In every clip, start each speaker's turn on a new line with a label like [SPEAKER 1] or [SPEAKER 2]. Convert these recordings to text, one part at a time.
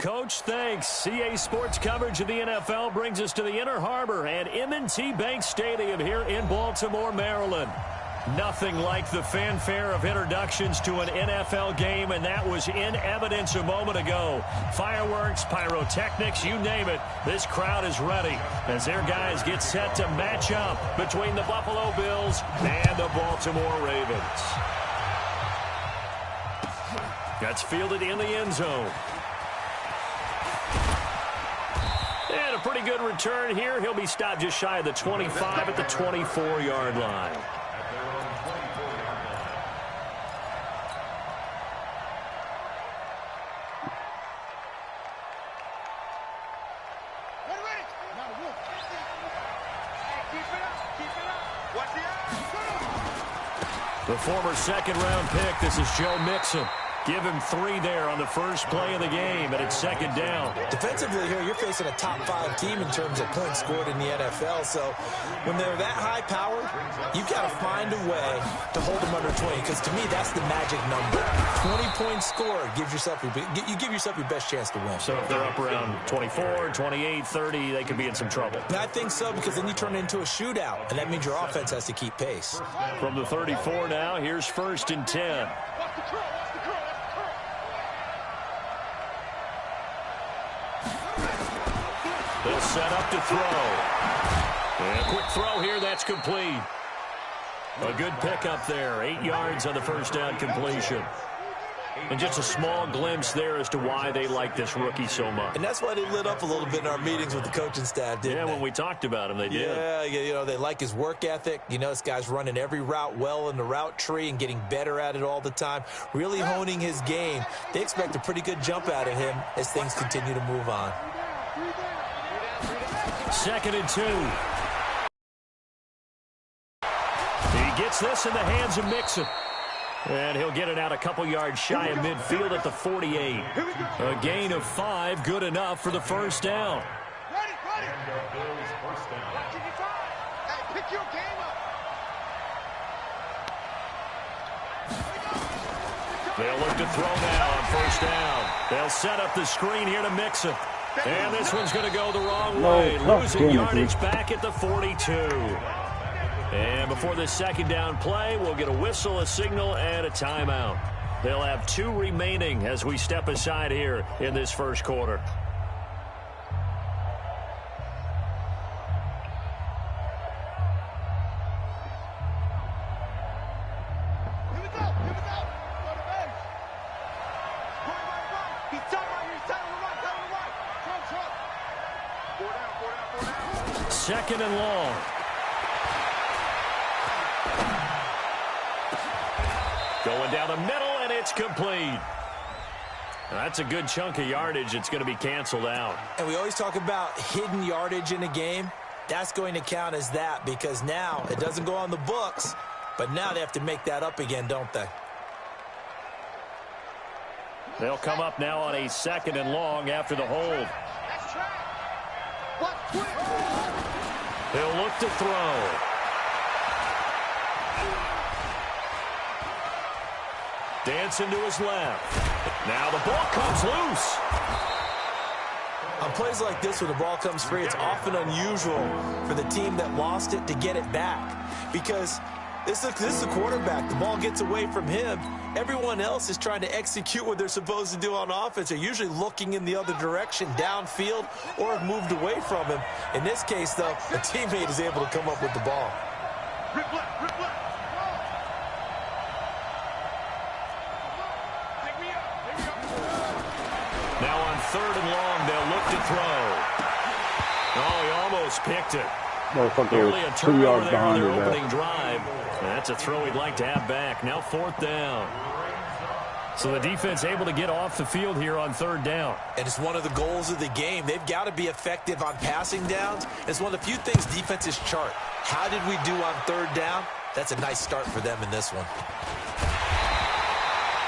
[SPEAKER 1] Coach. Thanks. CA Sports coverage of the NFL brings us to the Inner Harbor and M&T Bank Stadium here in Baltimore, Maryland. Nothing like the fanfare of introductions to an NFL game, and that was in evidence a moment ago. Fireworks, pyrotechnics, you name it. This crowd is ready as their guys get set to match up between the Buffalo Bills and the Baltimore Ravens. That's fielded in the end zone. And a pretty good return here. He'll be stopped just shy of the 25 at the 24-yard line. The former second-round pick, this is Joe Mixon. Give him 3 there on the first play of the game, and it's second down.
[SPEAKER 2] Defensively here, you're facing a top-5 team in terms of points scored in the NFL. So when they're that high-powered, you've got to find a way to hold them under 20, because to me, that's the magic number. 20 points scored gives yourself you give yourself your best chance to win.
[SPEAKER 1] So if they're up around 24, 28, 30, they could be in some trouble.
[SPEAKER 2] I think so, because then you turn it into a shootout, and that means your offense has to keep pace.
[SPEAKER 1] From the 34 now, here's 1st and 10. They'll set up to throw. And a quick throw here, that's complete. A good pickup there, 8 yards on the first down completion. And just a small glimpse there as to why they like this rookie so much.
[SPEAKER 2] And that's why they lit up a little bit in our meetings with the coaching staff, didn't they?
[SPEAKER 1] Yeah, when we talked about him, they did.
[SPEAKER 2] Yeah, you know, they like his work ethic. You know, this guy's running every route well in the route tree and getting better at it all the time, really honing his game. They expect a pretty good jump out of him as things continue to move on.
[SPEAKER 1] 2nd and 2. He gets this in the hands of Mixon. And he'll get it out a couple yards shy of midfield at the 48. A gain of 5, good enough for the first down. They'll look to throw now on first down. They'll set up the screen here to Mixon. And this one's going to go the wrong way. Losing yardage back at the 42. And before this second down play, we'll get a whistle, a signal, and a timeout. They'll have 2 remaining as we step aside here in this first quarter. Second and long. Going down the middle, and it's complete. That's a good chunk of yardage. It's going to be canceled out.
[SPEAKER 2] And we always talk about hidden yardage in a game. That's going to count as that, because now it doesn't go on the books, but now they have to make that up again, don't they?
[SPEAKER 1] They'll come up now on a 2nd and long after the hold. They'll look to throw. Dancing to his left. Now the ball comes loose.
[SPEAKER 2] On plays like this where the ball comes free, it's often unusual for the team that lost it to get it back. Because this is the quarterback. The ball gets away from him. Everyone else is trying to execute what they're supposed to do on offense. They're usually looking in the other direction, downfield, or have moved away from him. In this case, though, a teammate is able to come up with the ball.
[SPEAKER 3] Rip left, rip left.
[SPEAKER 1] Now on 3rd and long, they'll look to throw. Oh, he almost picked it. Nearly a
[SPEAKER 4] 2 yards
[SPEAKER 1] there on
[SPEAKER 4] behind
[SPEAKER 1] their
[SPEAKER 4] that.
[SPEAKER 1] opening drive. That's a throw he'd like to have back. Now 4th down. So the defense able to get off the field here on 3rd down.
[SPEAKER 2] And it's one of the goals of the game. They've got to be effective on passing downs. It's one of the few things defenses chart. How did we do on 3rd down? That's a nice start for them in this one.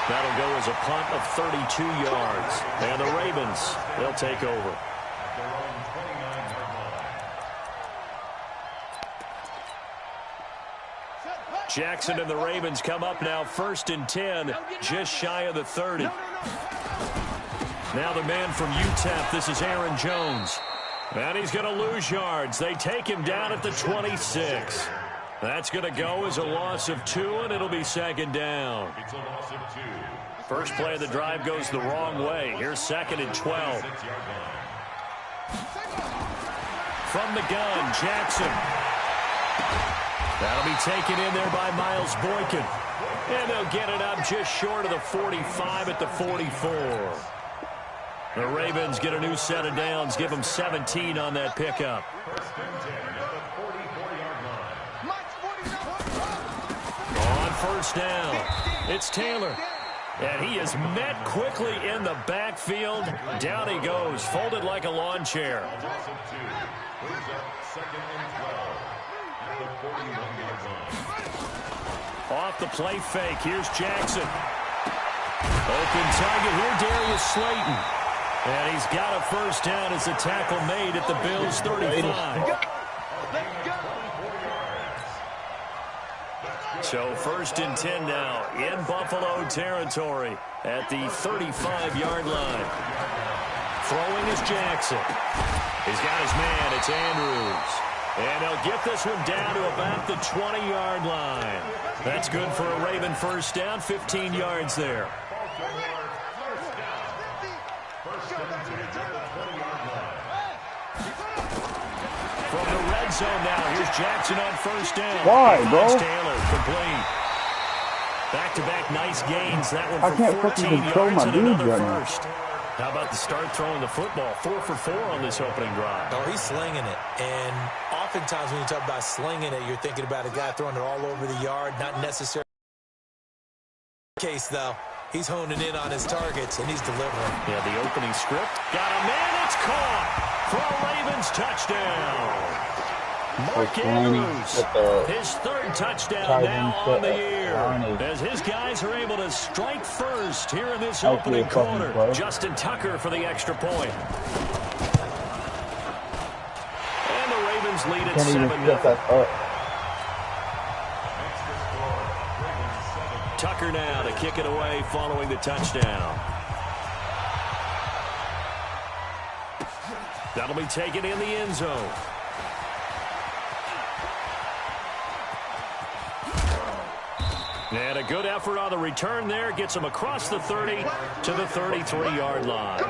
[SPEAKER 1] That'll go as a punt of 32 yards. And the Ravens, they'll take over. Jackson and the Ravens come up now 1st and 10, just shy of the 30. Now the man from UTEP, this is Aaron Jones. And he's going to lose yards. They take him down at the 26. That's going to go as a loss of 2, and it'll be second down.
[SPEAKER 3] It's a loss of 2.
[SPEAKER 1] First play of the drive goes the wrong way. Here's second and 12. From the gun, Jackson. That'll be taken in there by Miles Boykin. And they'll get it up just short of the 45 at the 44. The Ravens get a new set of downs, give them 17 on that pickup. On first down, it's Taylor. And he is met quickly in the backfield. Down he goes, folded like a lawn chair. Off the play fake, here's Jackson. Open target here, Darius Slayton. And he's got a first down as the tackle made at the Bills' 35. So first and 10 now in Buffalo territory at the 35-yard line. Throwing is Jackson. He's got his man. It's Andrews. And he'll get this one down to about the 20-yard line. That's good for a Raven first down, 15 yards there. From the red zone now, here's Jackson on first down.
[SPEAKER 4] Why, bro?
[SPEAKER 1] Taylor, complete. Back-to-back nice gains. That one
[SPEAKER 4] I
[SPEAKER 1] for
[SPEAKER 4] can't
[SPEAKER 1] 14
[SPEAKER 4] fucking control
[SPEAKER 1] yards
[SPEAKER 4] my
[SPEAKER 1] and
[SPEAKER 4] dudes
[SPEAKER 1] another
[SPEAKER 4] right now.
[SPEAKER 1] first. How about the start throwing the football? 4 for 4 on this opening drive.
[SPEAKER 2] Oh, he's slinging it. And oftentimes when you talk about slinging it, you're thinking about a guy throwing it all over the yard, not necessarily. Case, though, he's honing in on his targets, and he's delivering.
[SPEAKER 1] Yeah, the opening script. Got a man. It's caught for a Ravens touchdown. Mark Andrews, his third touchdown now on the year. As his guys are able to strike first here in this opening quarter. Justin Tucker for the extra point. And the Ravens lead at 7-0. Tucker now to kick it away following the touchdown. That'll be taken in the end zone. And a good effort on the return there. Gets him across the 30 to the 33-yard line.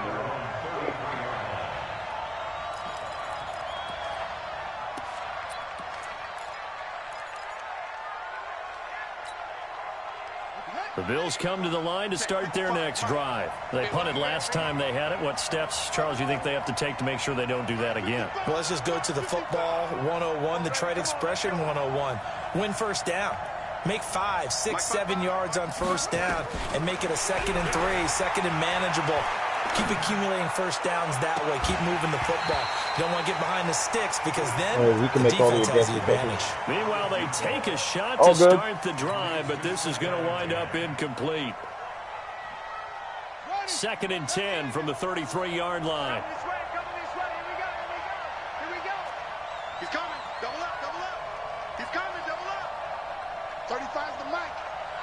[SPEAKER 1] The Bills come to the line to start their next drive. They punted last time they had it. What steps, Charles, you think they have to take to make sure they don't do that again?
[SPEAKER 2] Well, let's just go to the football 101, the trite expression 101. Win first down. Make 5, 6, 7 yards on first down and make it a 2nd and 3, 2nd and manageable. Keep accumulating first downs that way. Keep moving the football. You don't want to get behind the sticks because then
[SPEAKER 4] we can
[SPEAKER 2] the
[SPEAKER 4] make all the
[SPEAKER 2] defense has the
[SPEAKER 4] adjustments.
[SPEAKER 2] advantage.
[SPEAKER 1] Meanwhile, they take a shot to start the drive, but this is going to wind up incomplete. 2nd and 10 from the 33-yard line.
[SPEAKER 3] He's coming. Double up, double up. He's coming, double up. 35's the mic.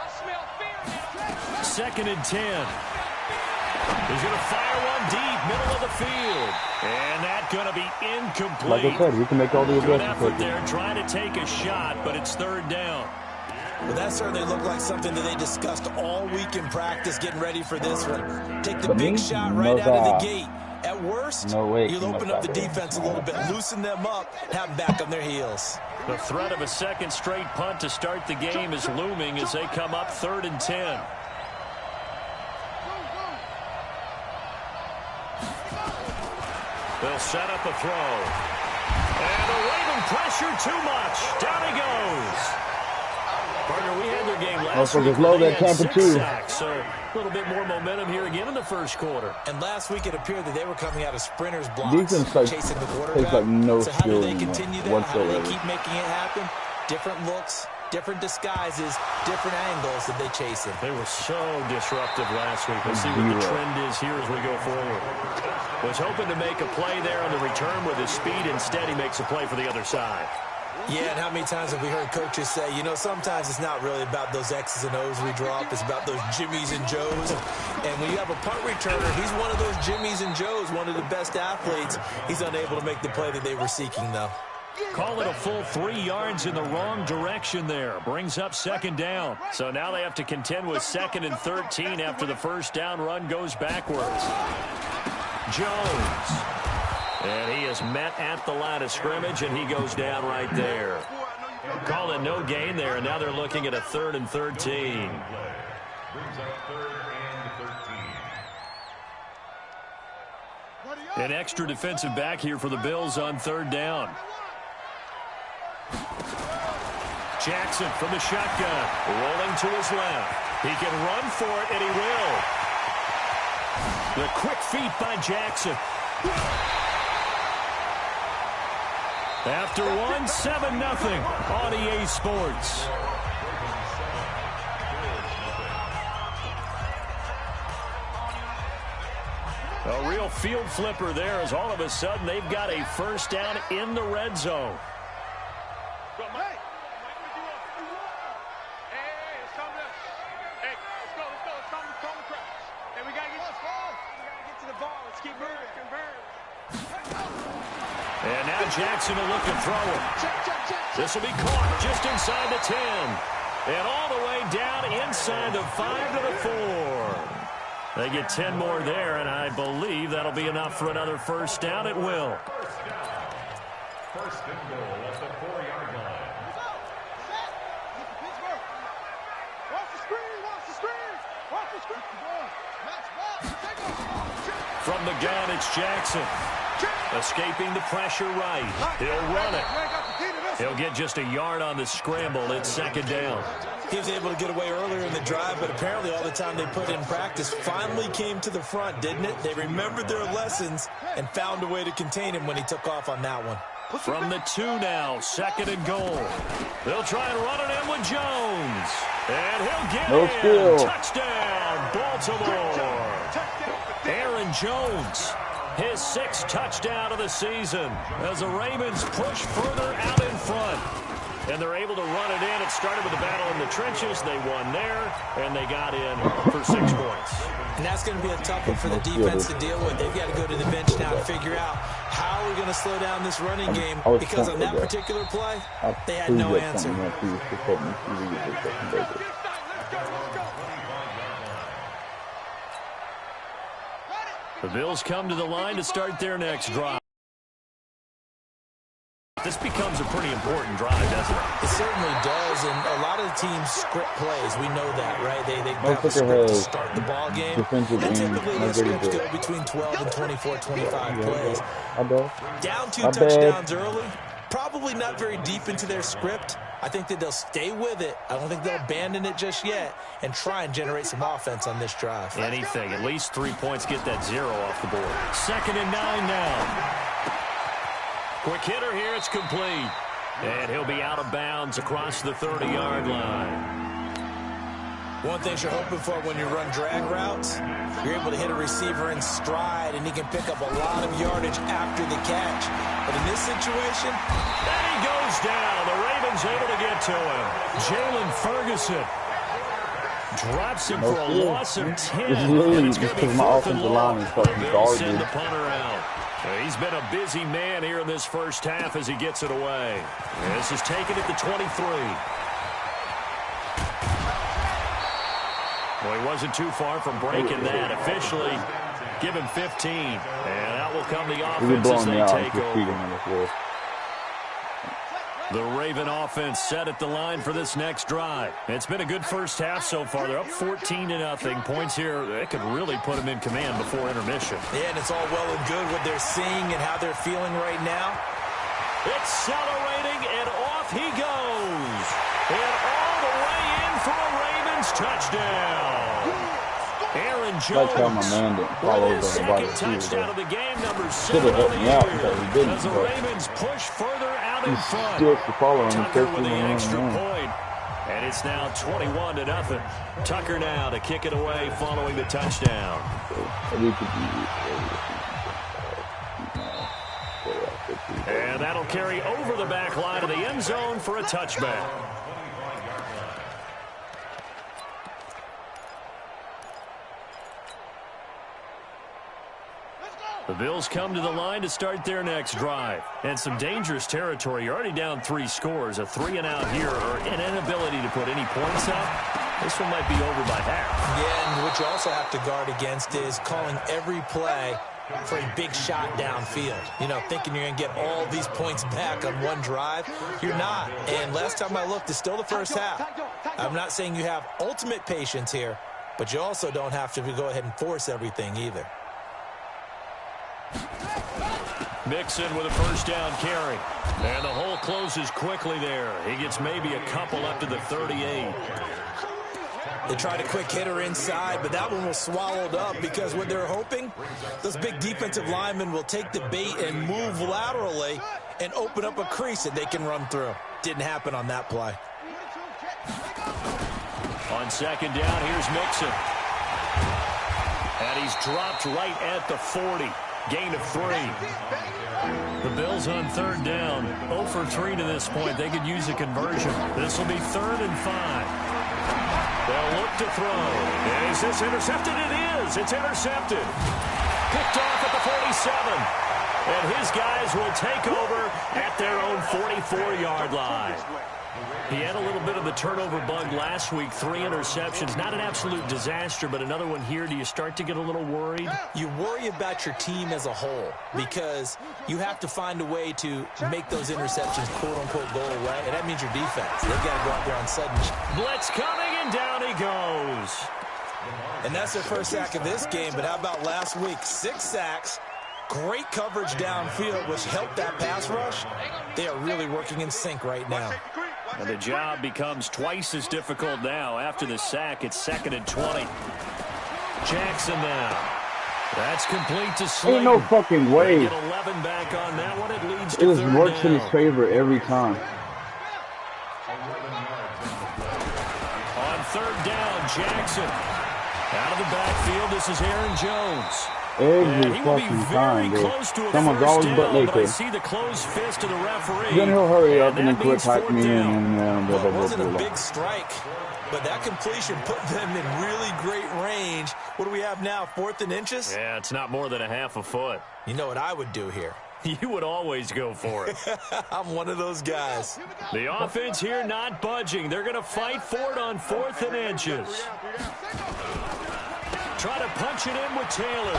[SPEAKER 3] I smell fear.
[SPEAKER 1] 2nd and 10. He's going to fire one deep, middle of the field. And that's going to be incomplete.
[SPEAKER 4] Like I said, we can make all the
[SPEAKER 1] Good
[SPEAKER 4] adjustments.
[SPEAKER 1] effort there, trying to take a shot, but it's 3rd down.
[SPEAKER 2] Well, that certainly looked like something that they discussed all week in practice, getting ready for this one. Take the big shot right out of the gate. At worst, you'll open up the defense a little bit, loosen them up, and have them back on their heels.
[SPEAKER 1] The threat of a second straight punt to start the game is looming as they come up 3rd and 10. They'll set up a throw. And the Raven pressure too much. Down he goes. Partner, we had their game last week. They had 6 sacks, so a little bit more momentum here again in the first quarter.
[SPEAKER 2] And last week it appeared that they were coming out of sprinters blocks, chasing the quarterback.
[SPEAKER 4] Like no
[SPEAKER 2] so how do they
[SPEAKER 4] skill
[SPEAKER 2] continue that?
[SPEAKER 4] whatsoever.
[SPEAKER 2] How do they keep making it happen? Different looks, different disguises, different angles that they chase it.
[SPEAKER 1] They were so disruptive last week. We'll see what the trend is here as we go forward. Was hoping to make a play there on the return with his speed. Instead, he makes a play for the other side.
[SPEAKER 2] Yeah, and how many times have we heard coaches say, you know, sometimes it's not really about those X's and O's we drop. It's about those Jimmies and Joes. And when you have a punt returner, he's one of those Jimmies and Joes, one of the best athletes. He's unable to make the play that they were seeking, though.
[SPEAKER 1] Call it a full 3 yards in the wrong direction there. Brings up second down. So now they have to contend with 2nd and 13 after the first down run goes backwards. Jones. And he is met at the line of scrimmage, and he goes down right there. Call it no gain there, and now they're looking at a 3rd and 13. An extra defensive back here for the Bills on 3rd down. Jackson from the shotgun, rolling to his left. He can run for it, and he will. The quick feet by Jackson. After 7-0 on EA Sports. A real field flipper there as all of a sudden they've got a first down in the red zone. And now Jackson will look to throw it. This will be caught just inside the 10. And all the way down inside the 5 to the 4. They get 10 more there, and I believe that'll be enough for another first down. It will.
[SPEAKER 4] First and goal at the 4-yard line.
[SPEAKER 3] Watch the screen, watch the screen, watch the screen.
[SPEAKER 1] From the gun, it's Jackson. Escaping the pressure right. He'll run it. He'll get just a yard on the scramble. It's 2nd down.
[SPEAKER 2] He was able to get away earlier in the drive, but apparently all the time they put in practice finally came to the front, didn't it? They remembered their lessons and found a way to contain him when he took off on that one.
[SPEAKER 1] From the 2 now, 2nd and goal. They'll try and run it in with Jones. And he'll get in. Touchdown, Baltimore. Aaron Jones, his 6th touchdown of the season as the Ravens push further out in front. And they're able to run it in. It started with a battle in the trenches. They won there, and they got in for 6 points.
[SPEAKER 2] And that's going to be a tough one for the defense to deal with. They've got to go to the bench now to figure out how we're going to slow down this running game, because on that particular play, they had no answer.
[SPEAKER 1] The Bills come to the line to start their next drive. This becomes a pretty important drive, doesn't it?
[SPEAKER 2] It certainly does, and a lot of the teams script plays. We know that, right? They have a script to start the ball game, and typically those scripts go between 12 and 24, 25 plays. Down 2 touchdowns early, probably not very deep into their script. I think that they'll stay with it. I don't think they'll abandon it just yet and try and generate some offense on this drive.
[SPEAKER 1] Anything. At least 3 points get that 0 off the board. 2nd and 9 now. Quick hitter here, it's complete. And he'll be out of bounds across the 30-yard line.
[SPEAKER 2] One thing you're hoping for when you run drag routes, you're able to hit a receiver in stride, and he can pick up a lot of yardage after the catch. But in this situation,
[SPEAKER 1] and he goes down. The Ravens able to get to him. Jalen Ferguson drops him for a loss of 10. And it's going to be 4th and long. The Bills send the punter out. He's been a busy man here in this first half as he gets it away. This is taken at the 23. Well, he wasn't too far from breaking that. Officially, give him 15. And out will come the offense as they take over. The Raven offense set at the line for this next drive. It's been a good first half so far. They're up 14-0. Points here, they could really put them in command before intermission.
[SPEAKER 2] Yeah, and it's all well and good what they're seeing and how they're feeling right now.
[SPEAKER 1] Accelerating, and off he goes. And all the way in for a Ravens touchdown. Aaron Jones with his 2nd touchdown of the game, number 7 on the year. As the Ravens push further out in front. Tucker with the extra point. And it's now 21-0. Tucker now to kick it away following the touchdown. And that'll carry over the back line of the end zone for a touchback. The Bills come to the line to start their next drive. And some dangerous territory. You're already down 3 scores. A 3-and-out here or an inability to put any points up. This one might be over by half.
[SPEAKER 2] Yeah, and what you also have to guard against is calling every play for a big shot downfield. You know, thinking you're going to get all these points back on one drive. You're not. And last time I looked, it's still the first half. I'm not saying you have ultimate patience here, but you also don't have to go ahead and force everything either.
[SPEAKER 1] Mixon with a first down carry. And the hole closes quickly there. He gets maybe a couple up to the 38.
[SPEAKER 2] They tried a quick hitter inside, but that one was swallowed up because what they're hoping, those big defensive linemen will take the bait and move laterally and open up a crease that they can run through. Didn't happen on that play.
[SPEAKER 1] On second down, here's Mixon. And he's dropped right at the 40. Gain of 3. The Bills on third down. 0 for 3 to this point. They could use a conversion. This will be 3rd and 5. They'll look to throw. Is this intercepted? It is. It's intercepted. Picked off at the 47. And his guys will take over at their own 44-yard line. He had a little bit of the turnover bug last week. 3 interceptions. Not an absolute disaster, but another one here. Do you start to get a little worried?
[SPEAKER 2] You worry about your team as a whole because you have to find a way to make those interceptions, quote-unquote, go away, and that means your defense. They've got to go out there on sudden.
[SPEAKER 1] Blitz coming, and down he goes.
[SPEAKER 2] And that's their first sack of this game, but how about last week? 6 sacks. Great coverage downfield, which helped that pass rush. They are really working in sync right now.
[SPEAKER 1] And the job becomes twice as difficult now. After the sack, it's 2nd and 20. Jackson now. That's complete to Slayton.
[SPEAKER 5] Ain't no fucking way.
[SPEAKER 1] They get 11 back on that one. It leads to
[SPEAKER 5] It just works in his favor every time.
[SPEAKER 1] On third down, Jackson. Out of the backfield, this is Aaron Jones.
[SPEAKER 5] Every
[SPEAKER 1] he will be
[SPEAKER 5] fucking
[SPEAKER 1] very
[SPEAKER 5] time, dude.
[SPEAKER 1] close to a
[SPEAKER 5] Someone's
[SPEAKER 1] first
[SPEAKER 5] always
[SPEAKER 1] down,
[SPEAKER 5] but
[SPEAKER 1] but I
[SPEAKER 5] naked.
[SPEAKER 1] see the closed fist of the referee.
[SPEAKER 5] Then he'll hurry up and then
[SPEAKER 1] that
[SPEAKER 5] quit
[SPEAKER 1] means
[SPEAKER 5] hype
[SPEAKER 1] fourth
[SPEAKER 5] me in
[SPEAKER 1] down.
[SPEAKER 5] and blah,
[SPEAKER 2] Well,
[SPEAKER 5] blah,
[SPEAKER 2] it
[SPEAKER 5] blah,
[SPEAKER 2] wasn't
[SPEAKER 5] blah,
[SPEAKER 2] a
[SPEAKER 5] blah.
[SPEAKER 2] big strike, but that completion put them in really great range. What do we have now, 4th and inches?
[SPEAKER 1] Yeah, it's not more than a half a foot.
[SPEAKER 2] You know what I would do here?
[SPEAKER 1] You would always go for it.
[SPEAKER 2] I'm one of those guys.
[SPEAKER 1] The offense here not budging. They're going to fight for it on 4th and inches. Try to punch it in with Taylor.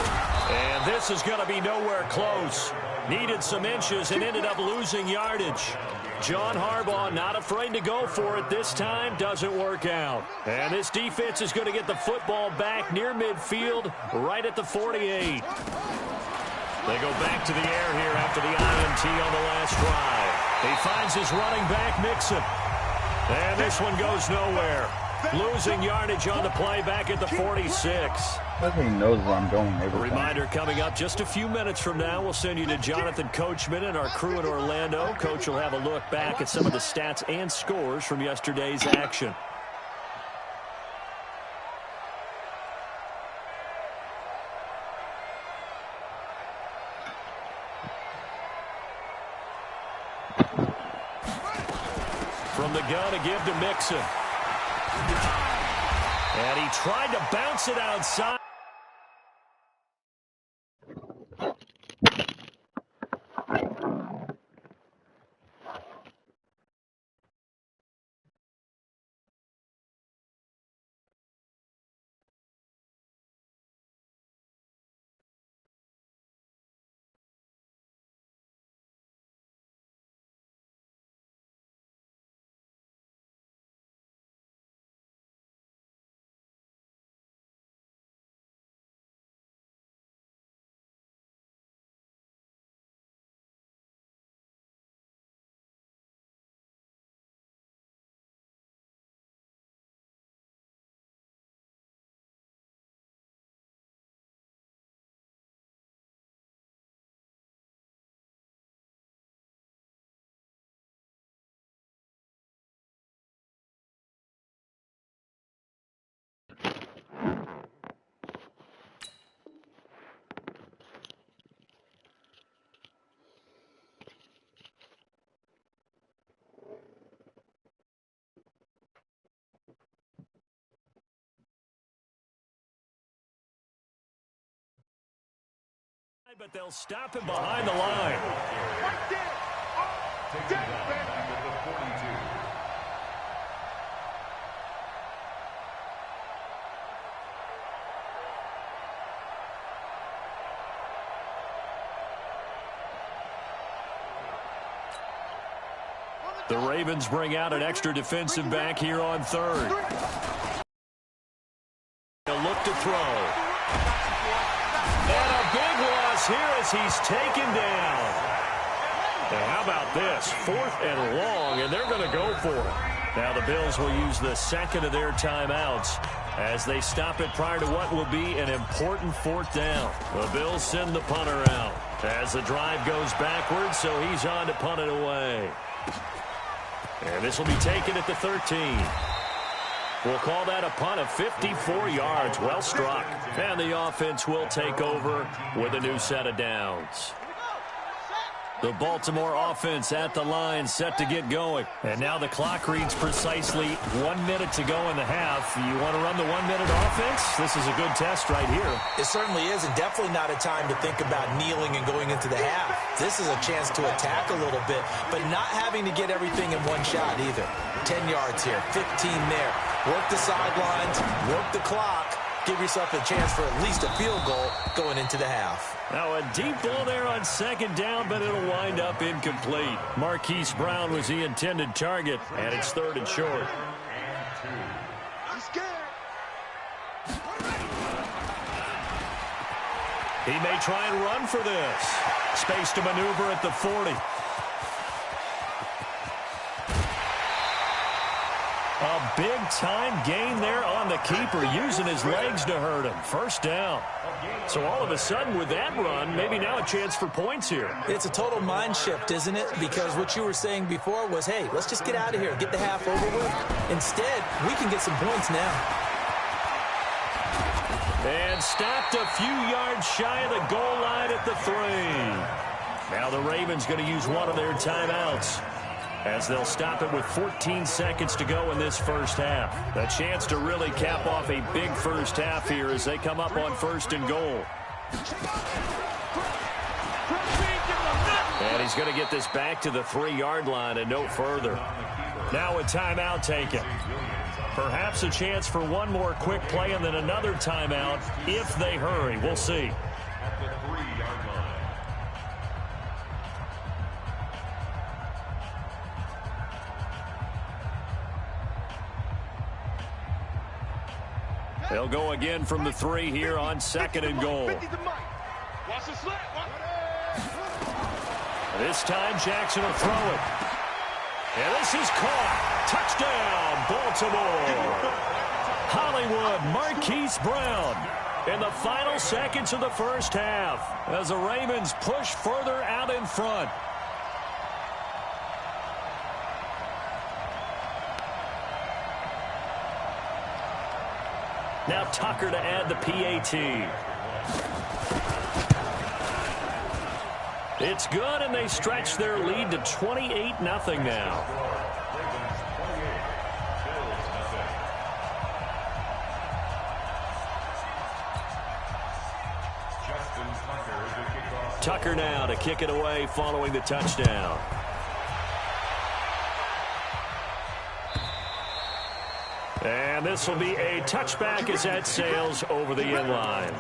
[SPEAKER 1] And this is going to be nowhere close. Needed some inches and ended up losing yardage. John Harbaugh not afraid to go for it this time. Doesn't work out. And this defense is going to get the football back near midfield, right at the 48. They go back to the air here after the INT on the last drive. He finds his running back, Mixon. And this one goes nowhere. Losing yardage on the play back at the 46.
[SPEAKER 5] I think he knows where I'm going
[SPEAKER 1] A
[SPEAKER 5] every time.
[SPEAKER 1] reminder coming up just a few minutes from now. We'll send you to Jonathan Coachman and our crew in Orlando. Coach will have a look back at some of the stats and scores from yesterday's action. From the gun, a give to Mixon. And he tried to bounce it outside. But they'll stop him behind the line.
[SPEAKER 3] Right there. Oh, damn, baby.
[SPEAKER 4] The 42.
[SPEAKER 1] The Ravens bring out an extra defensive back here on third. They'll look to throw. And a big loss here as he's taken down. And how about this? 4th and long, and they're going to go for it. Now the Bills will use the second of their timeouts as they stop it prior to what will be an important 4th down. The Bills send the punter out as the drive goes backwards, so he's on to punt it away. And this will be taken at the 13. We'll call that a punt of 54 yards. Well struck. And the offense will take over with a new set of downs. The Baltimore offense at the line set to get going. And now the clock reads precisely 1 minute to go in the half. You want to run the 1 minute offense? This is a good test right here.
[SPEAKER 2] It certainly is, and definitely not a time to think about kneeling and going into the half. This is a chance to attack a little bit, but not having to get everything in one shot either. 10 yards here, 15 there. Work the sidelines, work the clock. Give yourself a chance for at least a field goal going into the half.
[SPEAKER 1] Now a deep ball there on second down, but it'll wind up incomplete. Marquise Brown was the intended target, and it's 3rd and short.
[SPEAKER 3] I'm scared.
[SPEAKER 1] He may try and run for this. Space to maneuver at the 40. A big-time gain there on the keeper, using his legs to hurt him. 1st down. So all of a sudden, with that run, maybe now a chance for points here.
[SPEAKER 2] It's a total mind shift, isn't it? Because what you were saying before was, hey, let's just get out of here, get the half over with. Instead, we can get some points now.
[SPEAKER 1] And stopped a few yards shy of the goal line at the 3. Now the Ravens going to use one of their timeouts, as they'll stop it with 14 seconds to go in this first half. A chance to really cap off a big first half here as they come up on 1st and goal. And he's going to get this back to the 3-yard line and no further. Now a timeout taken. Perhaps a chance for one more quick play and then another timeout if they hurry. We'll see.
[SPEAKER 4] At the 3-yard line.
[SPEAKER 1] They'll go again from the 3 here on 2nd and goal. This time Jackson will throw it. And this is caught. Touchdown, Baltimore. Hollywood, Marquise Brown in the final seconds of the first half as the Ravens push further out in front. Now Tucker to add the PAT. It's good, and they stretch their lead to 28-0 now. Tucker now to kick it away following the touchdown. And this will be a touchback as that sails over the end line.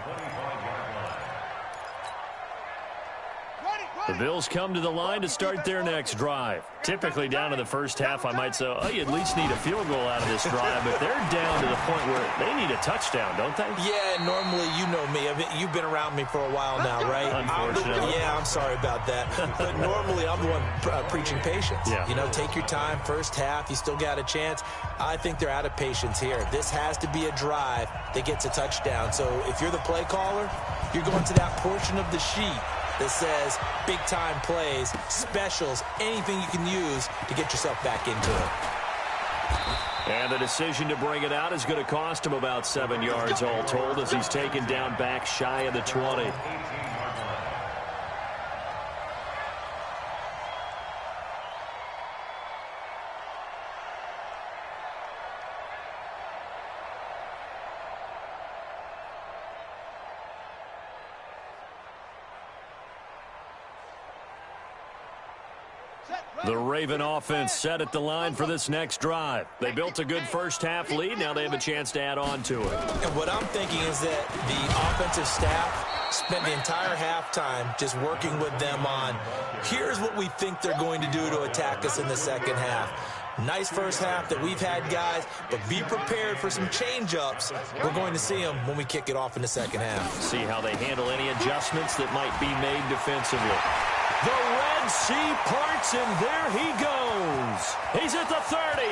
[SPEAKER 1] The Bills come to the line to start their next drive. Typically down in the first half, I might say, oh, you at least need a field goal out of this drive, but they're down to the point where they need a touchdown, don't they?
[SPEAKER 2] Yeah, normally, you know me. You've been around me for a while now, right?
[SPEAKER 1] Unfortunately.
[SPEAKER 2] I'm sorry about that. But normally, I'm the one preaching patience.
[SPEAKER 1] Yeah.
[SPEAKER 2] You know, take your time. First half, you still got a chance. I think they're out of patience here. This has to be a drive that gets a touchdown. So if you're the play caller, you're going to that portion of the sheet that says big-time plays, specials, anything you can use to get yourself back into it.
[SPEAKER 1] And the decision to bring it out is going to cost him about 7 yards all told as he's taken down back shy of the 20. The Raven offense set at the line for this next drive. They built a good first-half lead. Now they have a chance to add on to it.
[SPEAKER 2] And what I'm thinking is that the offensive staff spent the entire halftime just working with them on, here's what we think they're going to do to attack us in the second half. Nice first half that we've had, guys, but be prepared for some change-ups. We're going to see them when we kick it off in the second half.
[SPEAKER 1] See how they handle any adjustments that might be made defensively. The Red Sea parts, and there he goes. He's at the 30.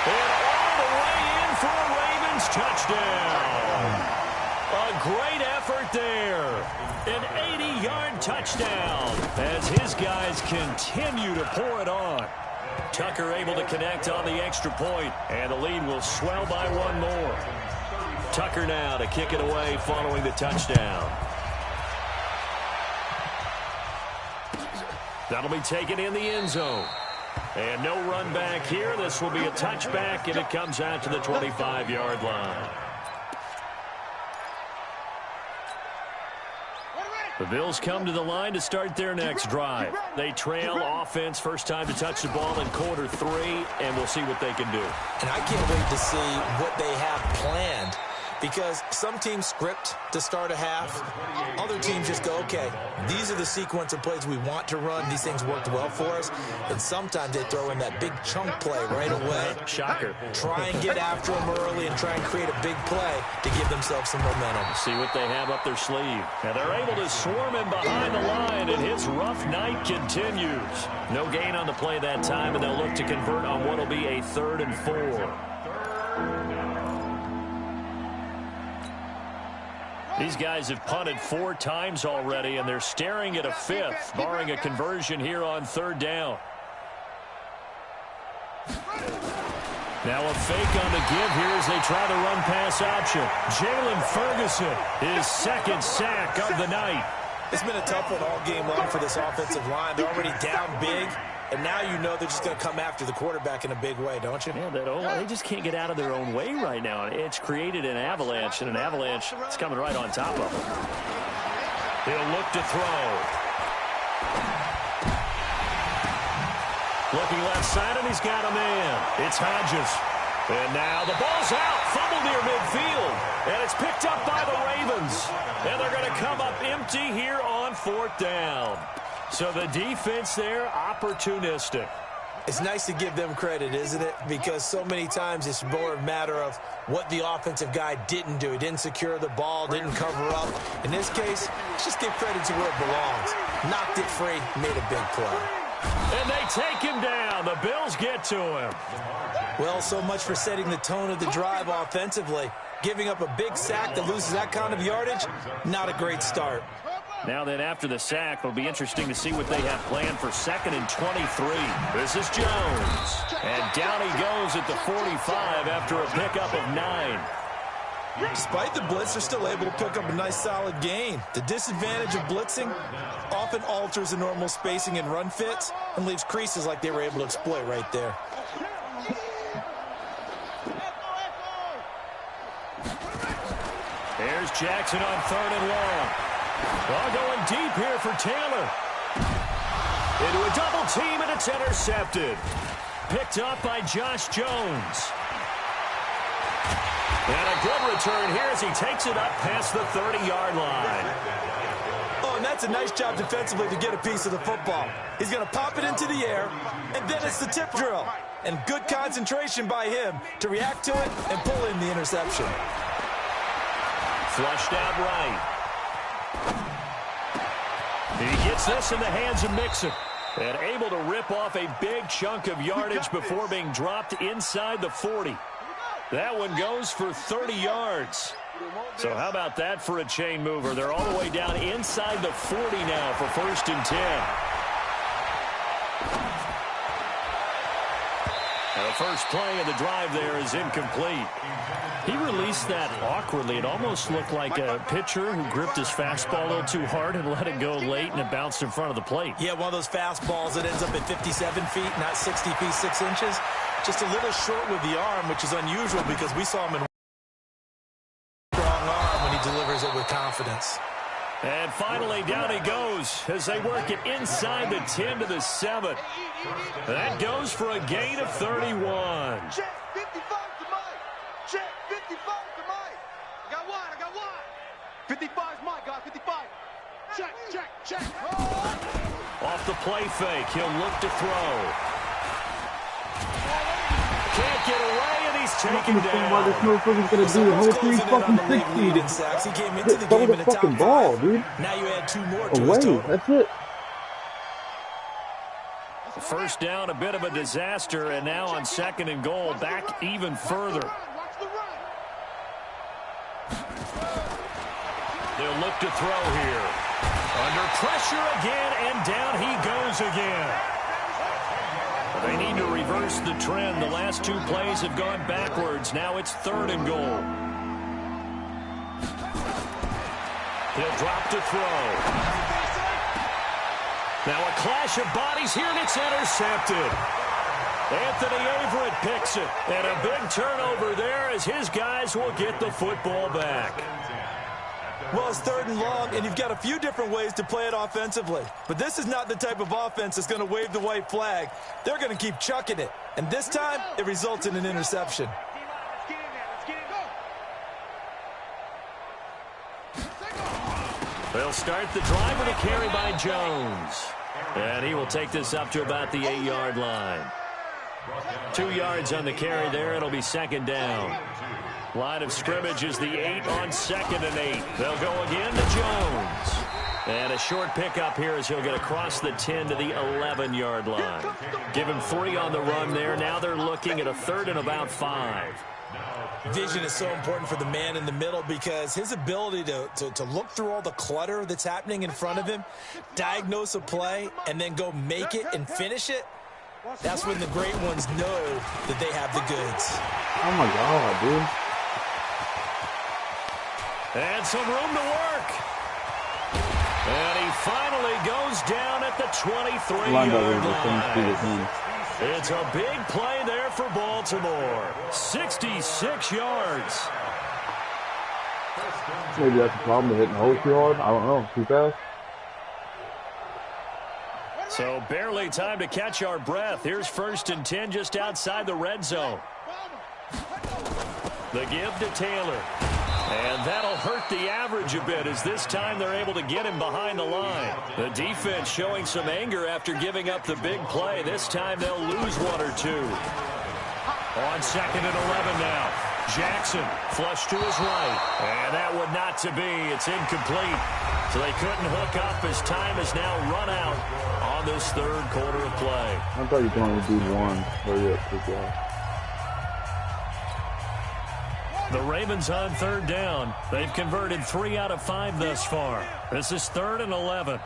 [SPEAKER 1] And all the way in for a Ravens touchdown. A great effort there. An 80-yard touchdown as his guys continue to pour it on. Tucker able to connect on the extra point, and the lead will swell by one more. Tucker now to kick it away following the touchdown. That'll be taken in the end zone. And no run back here. This will be a touchback, and it comes out to the 25-yard line. The Bills come to the line to start their next drive. They trail offense, first time to touch the ball in quarter 3, and we'll see what they can do.
[SPEAKER 2] And I can't wait to see what they have planned, because some teams script to start a half. Other teams just go, okay, these are the sequence of plays we want to run. These things worked well for us. And sometimes they throw in that big chunk play right away.
[SPEAKER 1] Shocker.
[SPEAKER 2] Try and get after them early and try and create a big play to give themselves some momentum.
[SPEAKER 1] See what they have up their sleeve. And they're able to swarm him behind the line, and his rough night continues. No gain on the play that time, and they'll look to convert on what will be a 3rd and 4. These guys have punted 4 times already, and they're staring at a 5th, barring a conversion here on 3rd down. Now a fake on the give here as they try the run-pass option. Jalen Ferguson, his 2nd sack of the night.
[SPEAKER 2] It's been a tough one all game long for this offensive line. They're already down big, and now you know they're just going to come after the quarterback in a big way, don't you?
[SPEAKER 1] Yeah, they just can't get out of their own way right now. It's created an avalanche, and an avalanche is coming right on top of them. He'll look to throw. Looking left side, and he's got a man. It's Hodges. And now the ball's out. Fumble near midfield. And it's picked up by the Ravens. And they're going to come up empty here on 4th down. So the defense there, opportunistic.
[SPEAKER 2] It's nice to give them credit, isn't it? Because so many times it's more a matter of what the offensive guy didn't do. He didn't secure the ball, didn't cover up. In this case, let's just give credit to where it belongs. Knocked it free, made a big play.
[SPEAKER 1] And they take him down. The Bills get to him.
[SPEAKER 2] Well, so much for setting the tone of the drive offensively. Giving up a big sack that loses that kind of yardage, not a great start.
[SPEAKER 1] Now then, after the sack, it'll be interesting to see what they have planned for 2nd and 23. This is Jones. And down he goes at the 45 after a pickup of 9.
[SPEAKER 2] Despite the blitz, they're still able to pick up a nice solid gain. The disadvantage of blitzing often alters the normal spacing and run fits and leaves creases like they were able to exploit right there.
[SPEAKER 1] Here's Jackson on 3rd and long. Well, going deep here for Taylor. Into a double team, and it's intercepted. Picked up by Josh Jones. And a good return here as he takes it up past the 30-yard line.
[SPEAKER 2] Oh, and that's a nice job defensively to get a piece of the football. He's going to pop it into the air, and then it's the tip drill. And good concentration by him to react to it and pull in the interception.
[SPEAKER 1] Flushed out right. He gets this in the hands of Mixon. And able to rip off a big chunk of yardage before being dropped inside the 40. That one goes for 30 yards. So how about that for a chain mover? They're all the way down inside the 40 now for 1st and 10. Now the first play of the drive there is incomplete. He released that awkwardly. It almost looked like a pitcher who gripped his fastball a little too hard and let it go late, and it bounced in front of the plate.
[SPEAKER 2] Yeah, one of those fastballs that ends up at 57 feet, not 60 feet, 6 inches. Just a little short with the arm, which is unusual because we saw him in strong arm when he delivers it with confidence.
[SPEAKER 1] And finally, down he goes as they work it inside the 10 to the 7. That goes for a gain of 31.
[SPEAKER 3] Check, 55 to Mike. Check, 55 to Mike. I got wide. 55 is Mike, guys, 55. Check.
[SPEAKER 1] Off the play fake, he'll look to throw. Can't get away, and he's taken down.
[SPEAKER 5] Why this motherfucker's gonna do the whole 360?
[SPEAKER 2] He came into the
[SPEAKER 5] Throw
[SPEAKER 2] game
[SPEAKER 5] the
[SPEAKER 2] in the top
[SPEAKER 5] fucking ball,
[SPEAKER 2] 5.
[SPEAKER 5] dude.
[SPEAKER 2] Now you add 2 more to his
[SPEAKER 5] Away.
[SPEAKER 2] total.
[SPEAKER 5] That's it.
[SPEAKER 1] First down, a bit of a disaster, and now on 2nd and goal, back even further.
[SPEAKER 3] Watch the run.
[SPEAKER 1] They'll look to throw here. Under pressure again, and down he goes again. They need to reverse the trend. The last 2 plays have gone backwards. Now it's 3rd and goal. He'll drop to throw. Now a clash of bodies here, and it's intercepted. Anthony Averett picks it. And a big turnover there as his guys will get the football back.
[SPEAKER 2] Well, it's 3rd and long, and you've got a few different ways to play it offensively. But this is not the type of offense that's going to wave the white flag. They're going to keep chucking it. And this time, it results in an interception.
[SPEAKER 1] They'll start the drive with a carry by Jones. And he will take this up to about the 8-yard line. 2 yards on the carry there. It'll be 2nd down. Line of scrimmage is the 8 on 2nd and 8. They'll go again to Jones. And a short pickup here as he'll get across the 10 to the 11-yard line. Give him 3 on the run there. Now they're looking at a 3rd and about 5.
[SPEAKER 2] Vision is so important for the man in the middle because his ability to look through all the clutter that's happening in front of him, diagnose a play, and then go make it and finish it, that's when the great ones know that they have the goods.
[SPEAKER 5] Oh my God, dude.
[SPEAKER 1] And some room to work. And he finally goes down at the 23-yard line. It's a big play there for Baltimore. 66 yards.
[SPEAKER 5] Maybe that's the problem. They're hitting the hole too hard. I don't know. Too fast.
[SPEAKER 1] So barely time to catch our breath. Here's 1st and 10 just outside the red zone. The give to Taylor. And that'll hurt the average a bit as this time they're able to get him behind the line. The defense showing some anger after giving up the big play. This time they'll lose 1 or 2. On 2nd and 11 now. Jackson flush to his right. And that would not to be. It's incomplete. So they couldn't hook up as time is now run out on this 3rd quarter of play.
[SPEAKER 5] I thought you could only do 1. Hurry up, quick guy.
[SPEAKER 1] The Ravens on 3rd down. They've converted 3 out of 5 thus far. This is 3rd and 11.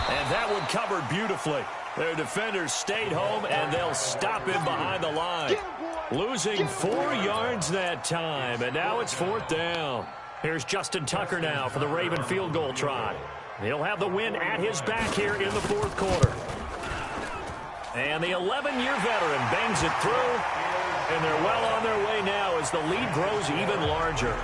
[SPEAKER 1] And that one covered beautifully. Their defenders stayed home, and they'll stop him behind the line. Losing 4 yards that time, and now it's 4th down. Here's Justin Tucker now for the Raven field goal try. He'll have the win at his back here in the 4th quarter. And the 11-year veteran bangs it through, and they're well on their way now as the lead grows even larger.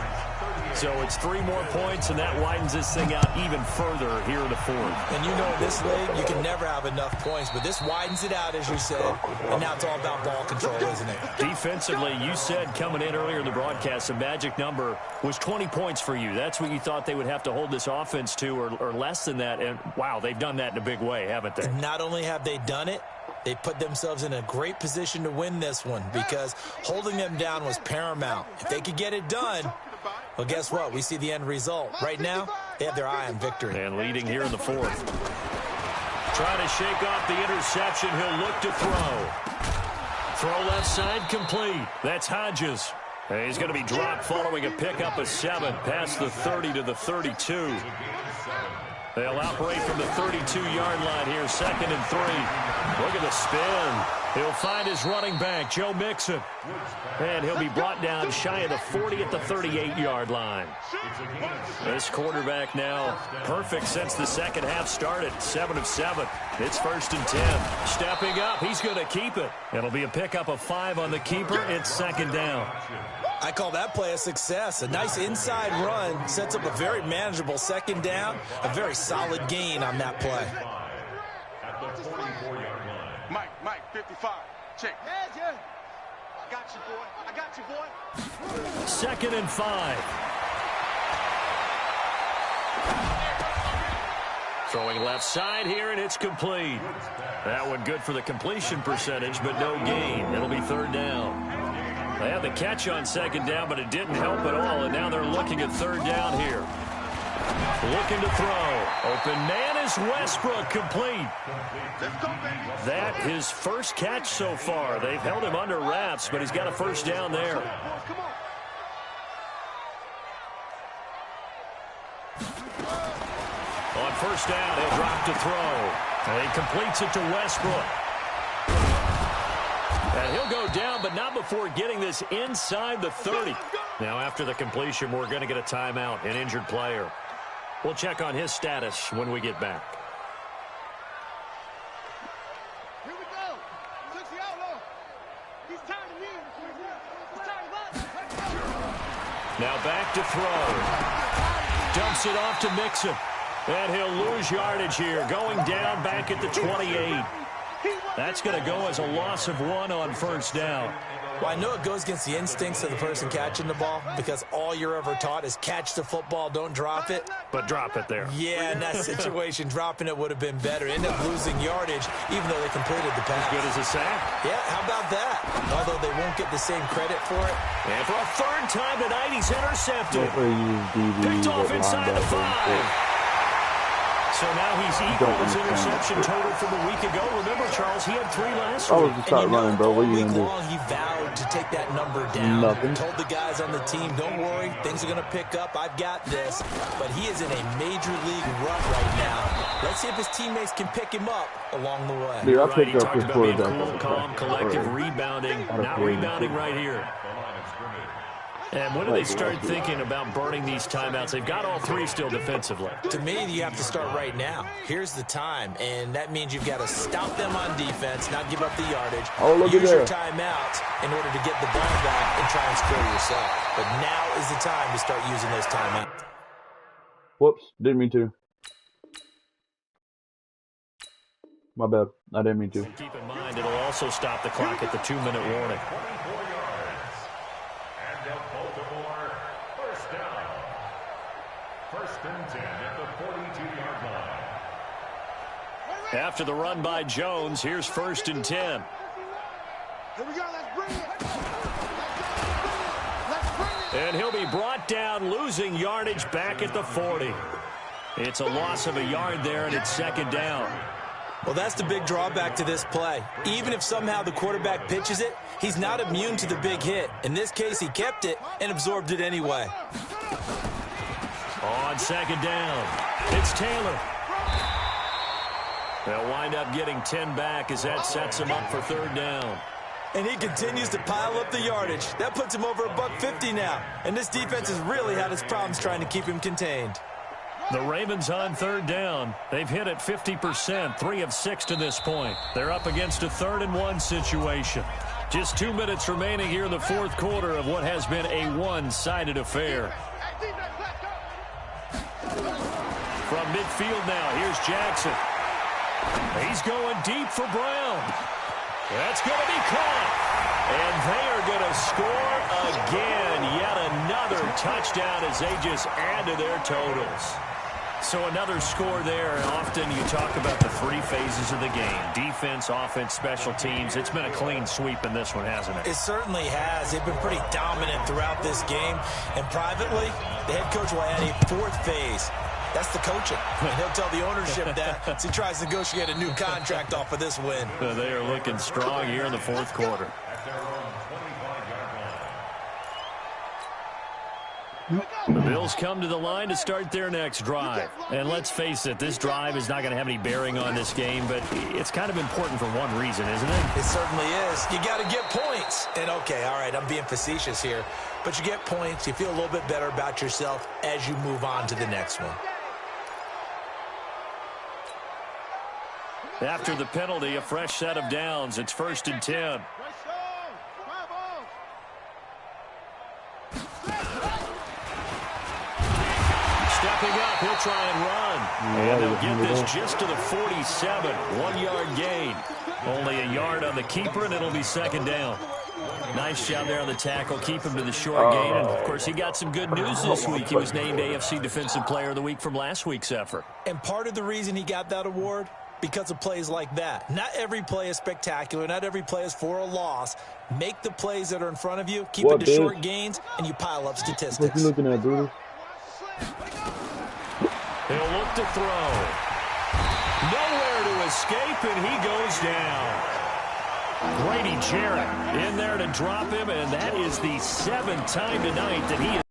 [SPEAKER 1] So it's 3 more points, and that widens this thing out even further here in the 4th.
[SPEAKER 2] And you know in this league, you can never have enough points, but this widens it out, as you said, and now it's all about ball control, isn't it?
[SPEAKER 1] Defensively, you said coming in earlier in the broadcast, the magic number was 20 points for you. That's what you thought they would have to hold this offense to, or less than that. And, wow, they've done that in a big way, haven't they?
[SPEAKER 2] And not only have they done it, they put themselves in a great position to win this one because holding them down was paramount. If they could get it done, well, guess what? We see the end result. Right now, they have their eye on victory.
[SPEAKER 1] And leading here in the 4th. Trying to shake off the interception. He'll look to throw. Throw left side complete. That's Hodges. And he's going to be dropped following a pickup of 7 past the 30 to the 32. They'll operate from the 32-yard line here, 2nd and 3. Look at the spin. He'll find his running back, Joe Mixon. And he'll be brought down shy of the 40 at the 38-yard line. This quarterback now perfect since the second half started, 7 of 7. It's 1st and 10. Stepping up, he's going to keep it. It'll be a pickup of 5 on the keeper. It's 2nd down.
[SPEAKER 2] I call that play a success. A nice inside run sets up a very manageable second down, a very solid gain on that play.
[SPEAKER 4] At the 44-yard line.
[SPEAKER 3] Mike, 55. Check. Yeah. I got you, boy. I got you, boy.
[SPEAKER 1] 2nd and 5. Throwing left side here, and it's complete. That one good for the completion percentage, but no gain. It'll be 3rd down. They had the catch on 2nd down, but it didn't help at all, and now they're looking at 3rd down here. Looking to throw. Open man is Westbrook, complete. That his first catch so far. They've held him under wraps, but he's got a 1st down there. On 1st down, he'll drop to throw. And he completes it to Westbrook. And he'll go down, but not before getting this inside the 30. Now, after the completion, we're going to get a timeout, an injured player. We'll check on his status when we get back.
[SPEAKER 3] Here we go. Took the outlaw. He's tired of me. He's tired of us.
[SPEAKER 1] Now back to throw. Dumps it off to Mixon. And he'll lose yardage here, going down back at the 28. That's going to go as a loss of 1 on 1st down.
[SPEAKER 2] Well, I know it goes against the instincts of the person catching the ball because all you're ever taught is catch the football, don't drop it.
[SPEAKER 1] But drop it there.
[SPEAKER 2] Yeah, in that situation, dropping it would have been better. End up losing yardage, even though they completed the pass.
[SPEAKER 1] As good as a sack.
[SPEAKER 2] Yeah, how about that? Although they won't get the same credit for it.
[SPEAKER 1] And for a 3rd time tonight, he's intercepted.
[SPEAKER 5] DB,
[SPEAKER 1] Picked off inside the 5. So now he's equal his interception total from a week ago. Remember, Charles, he had 3 last week.
[SPEAKER 5] I was just start running, bro. What are you going to do?
[SPEAKER 2] Long, he vowed to take that number down.
[SPEAKER 5] Nothing.
[SPEAKER 2] Told the guys on the team, don't worry, things are going to pick up. I've got this. But he is in a major league rut right now. Let's see if his teammates can pick him up along the way.
[SPEAKER 5] Dude, I
[SPEAKER 1] Right, he
[SPEAKER 5] picked up
[SPEAKER 1] talked
[SPEAKER 5] his
[SPEAKER 1] about being
[SPEAKER 5] quarterback.
[SPEAKER 1] cool, calm, collective, rebounding. Not rebounding right here. And when do they start thinking about burning these timeouts? They've got all 3 still defensively.
[SPEAKER 2] To me, you have to start right now. Here's the time, and that means you've got to stop them on defense, not give up the yardage.
[SPEAKER 5] Oh, look at
[SPEAKER 2] Use your
[SPEAKER 5] that.
[SPEAKER 2] timeouts in order to get the ball back and try and score yourself. But now is the time to start using those timeouts.
[SPEAKER 5] Whoops, didn't mean to. My bad. I didn't mean to.
[SPEAKER 1] Keep in mind, it'll also stop the clock at the 2-minute warning.
[SPEAKER 4] 24 yards. And the Baltimore 1st down. 1st and 10 at the 42-yard line.
[SPEAKER 1] After the run by Jones, here's 1st and 10.
[SPEAKER 3] Here we go. Let's bring it. Let's bring it.
[SPEAKER 1] And he'll be brought down, losing yardage back at the 40. It's a loss of a yard there, and it's 2nd down.
[SPEAKER 2] Well, that's the big drawback to this play. Even if somehow the quarterback pitches it, he's not immune to the big hit. In this case, he kept it and absorbed it anyway.
[SPEAKER 1] On 2nd down, it's Taylor. They'll wind up getting 10 back as that sets him up for 3rd down.
[SPEAKER 2] And he continues to pile up the yardage. That puts him over $150 now. And this defense has really had its problems trying to keep him contained.
[SPEAKER 1] The Ravens on 3rd down. They've hit it 50%, 3 of 6 to this point. They're up against a 3rd and 1 situation. Just 2 minutes remaining here in the 4th quarter of what has been a one-sided affair. From midfield now, here's Jackson. He's going deep for Brown. That's going to be caught. And they are going to score again. Yet another touchdown as they just add to their totals. So another score there, and often you talk about the 3 phases of the game. Defense, offense, special teams. It's been a clean sweep in this one, hasn't it?
[SPEAKER 2] It certainly has. They've been pretty dominant throughout this game. And privately, the head coach will add a 4th phase. That's the coaching. And he'll tell the ownership that as he tries to negotiate a new contract off of this win.
[SPEAKER 1] They are looking strong here in the 4th quarter. The Bills come to the line to start their next drive. And let's face it, this drive is not going to have any bearing on this game, but it's kind of important for one reason, isn't it?
[SPEAKER 2] It certainly is. You got to get points. And, okay, all right, I'm being facetious here. But you get points, you feel a little bit better about yourself as you move on to the next one.
[SPEAKER 1] After the penalty, a fresh set of downs. It's 1st and 10. Wrapping up, he'll try and run. And they'll get this just to the 47. 1 yard gain. Only a yard on the keeper, and it'll be second down. Nice job there on the tackle. Keep him to the short gain. And, of course, he got some good news this week. He was named AFC Defensive Player of the Week from last week's effort.
[SPEAKER 2] And part of the reason he got that award, because of plays like that. Not every play is spectacular. Not every play is for a loss. Make the plays that are in front of you, keep it to short gains, and you pile up statistics.
[SPEAKER 5] What you looking at, dude?
[SPEAKER 1] He'll look to throw. Nowhere to escape, and he goes down. Brady Jarrett in there to drop him, and that is the 7th time tonight that he is.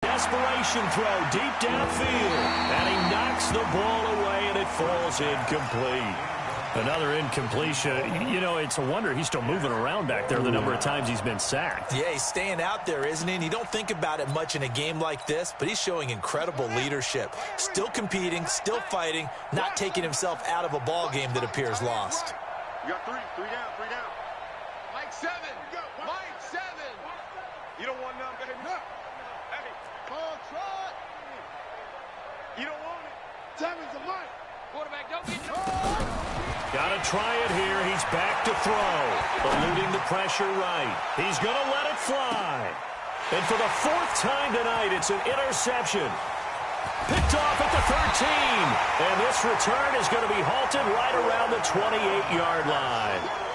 [SPEAKER 1] Desperation throw deep downfield, and he knocks the ball away, and it falls incomplete. Another incompletion. You know, it's a wonder he's still moving around back there the number of times he's been sacked.
[SPEAKER 2] Yeah, he's staying out there, isn't he? And you don't think about it much in a game like this, but he's showing incredible leadership. Still competing, still fighting, not taking himself out of a ball game that appears lost.
[SPEAKER 3] You got three down. Mike 7. Mike 7. You don't want none, baby. No. Hey, ball trot. You don't want it. 7's a Mike. Quarterback, don't get
[SPEAKER 1] Got to try it here. He's back to throw. Eluding the pressure right. He's going to let it fly. And for the 4th time tonight, it's an interception. Picked off at the 13. And this return is going to be halted right around the 28-yard line.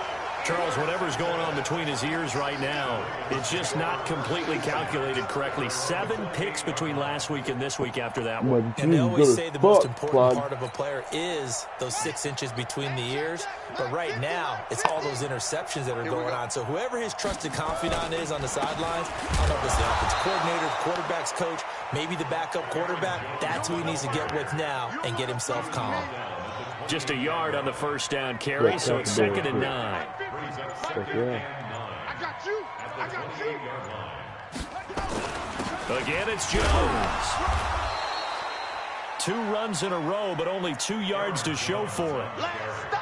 [SPEAKER 1] Charles, whatever's going on between his ears right now, it's just not completely calculated correctly. 7 picks between last week and this week after that one.
[SPEAKER 2] And they always say the most important part of a player is those 6 inches between the ears. But right now, it's all those interceptions that are going on. So whoever his trusted confidant is on the sidelines, I don't know if it's the offensive coordinator, the quarterback's coach, maybe the backup quarterback, that's who he needs to get with now and get himself calm.
[SPEAKER 1] Just a yard on the first down carry, so it's 2nd and 9.
[SPEAKER 3] I got you.
[SPEAKER 1] Again, it's Jones. 2 runs in a row, but only 2 yards to show for it.
[SPEAKER 3] Last stop.